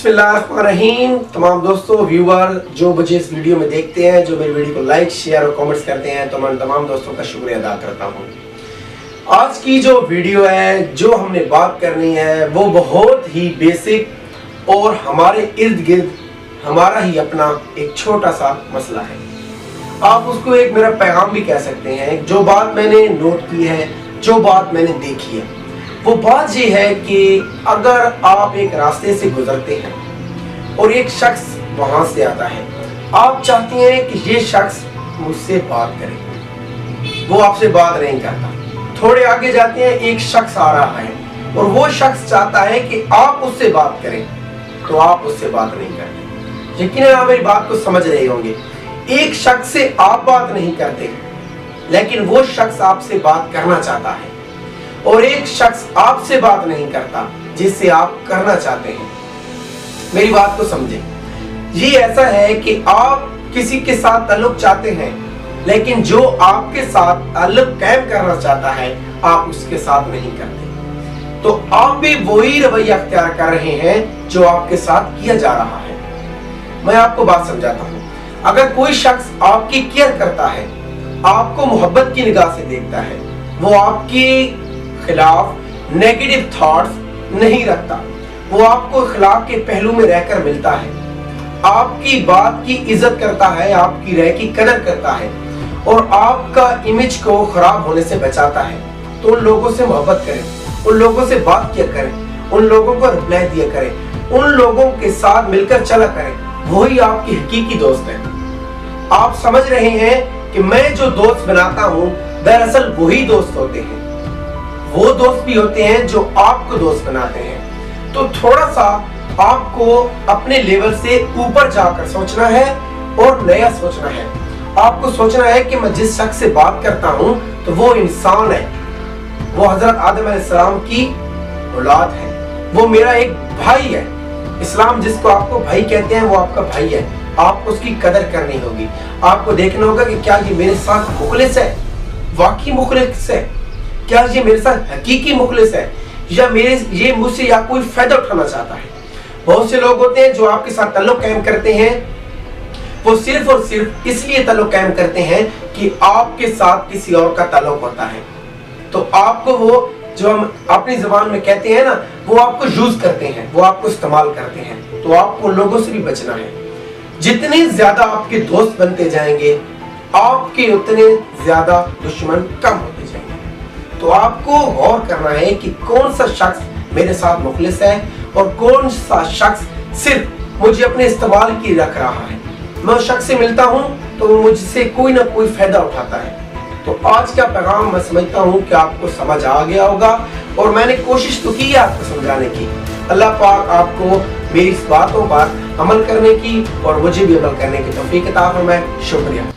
बिस्मिल्लाहिर्रहमानिर्रहीम। तमाम दोस्तों, व्यूअर जो मुझे इस वीडियो में देखते हैं, जो मेरी वीडियो को लाइक, शेयर और कमेंट्स करते हैं, तो मैं तमाम दोस्तों का शुक्रिया अदा करता हूँ। आज की जो वीडियो है, जो हमने बात करनी है, वो बहुत ही बेसिक और हमारे इर्द गिर्द हमारा ही अपना एक छोटा सा मसला है। आप उसको एक मेरा पैगाम भी कह सकते हैं। जो बात मैंने नोट की है, जो बात मैंने देखी है, वो बात ये है कि अगर आप एक रास्ते से गुजरते हैं और एक शख्स वहां से आता है, आप चाहते हैं कि ये शख्स मुझसे बात करे, वो आपसे बात नहीं करता। थोड़े आगे जाते हैं, एक शख्स आ रहा है और वो शख्स चाहता है कि आप उससे बात करें, तो आप उससे बात नहीं करते। यकीनन आप मेरी बात को समझ रहे होंगे। एक शख्स से आप बात नहीं करते, लेकिन वो शख्स आपसे बात करना चाहता है, और एक शख्स आपसे बात नहीं करता जिससे आप करना चाहते हैं। मेरी बात को समझें। ये ऐसा है कि आप किसी के साथ ताल्लुक चाहते हैं, लेकिन जो आपके साथ ताल्लुक कायम करना चाहता है, आप उसके साथ नहीं करते। तो आप भी वही रवैया अख्तियार कर रहे हैं जो आपके साथ किया जा रहा है। मैं आपको बात समझाता हूँ। अगर कोई शख्स आपकी केयर करता है, आपको मोहब्बत की निगाह से देखता है, वो आपकी खिलाफ नेगेटिव थॉट्स नहीं रखता, वो आपको खिलाफ के पहलू में रहकर मिलता है, आपकी बात की इज्जत करता है, आपकी राय की कदर करता है और आपका इमेज को खराब होने से बचाता है, तो उन लोगों से मोहब्बत करें, उन लोगों से बात किया करें, उन लोगों को रिप्लाई दिया करें, उन लोगों के साथ मिलकर चला करें। वही आपकी हकीकी दोस्त है। आप समझ रहे हैं कि मैं जो दोस्त बनाता हूं, दरअसल वही दोस्त होते हैं। वो दोस्त भी होते हैं जो आपको दोस्त बनाते हैं। तो थोड़ा सा आपको अपने लेवल से ऊपर जाकर सोचना है और नया सोचना है। आपको सोचना है कि मैं जिस शख्स से बात करता हूं, तो वो इंसान है, वो हजरत आदम अलैहिस्सलाम की औलाद है, वो मेरा एक भाई है। इस्लाम जिसको आपको भाई कहते हैं, वो आपका भाई है। आपको उसकी कदर करनी होगी। आपको देखना होगा कि क्या ये मेरे साथ मुखलिस है, वाकई मुखलिस है, क्या ये मेरे साथ हकीकी मुखलिस है, या ये मुझसे या कोई फायदा उठाना चाहता है। बहुत से लोग होते हैं जो आपके साथ ताल्लुक कायम करते हैं, वो सिर्फ और सिर्फ इसलिए ताल्लुक कायम करते हैं कि आपके साथ किसी और का ताल्लुक होता है। तो आपको वो जो हम अपनी जुबान में कहते हैं ना, वो आपको यूज करते हैं, वो आपको इस्तेमाल करते हैं। तो आपको लोगों से भी बचना है। जितने ज्यादा आपके दोस्त बनते जाएंगे, आपके उतने ज्यादा दुश्मन कम होते जाएंगे। तो आपको गौर करना है कि कौन सा शख्स मेरे साथ मुखलिस है और कौन सा शख्स सिर्फ मुझे अपने इस्तेमाल की रख रहा है। मैं उस शख्स से मिलता हूं तो वो मुझसे कोई ना कोई फायदा उठाता है। तो आज का पैगाम मैं समझता हूं कि आपको समझ आ गया होगा, और मैंने कोशिश तो की है आपको समझाने की। अल्लाह पाक आपको मेरी इस बातों पर अमल करने की और मुझे भी अमल करने की तौफीक अता फरमाए। शुक्रिया।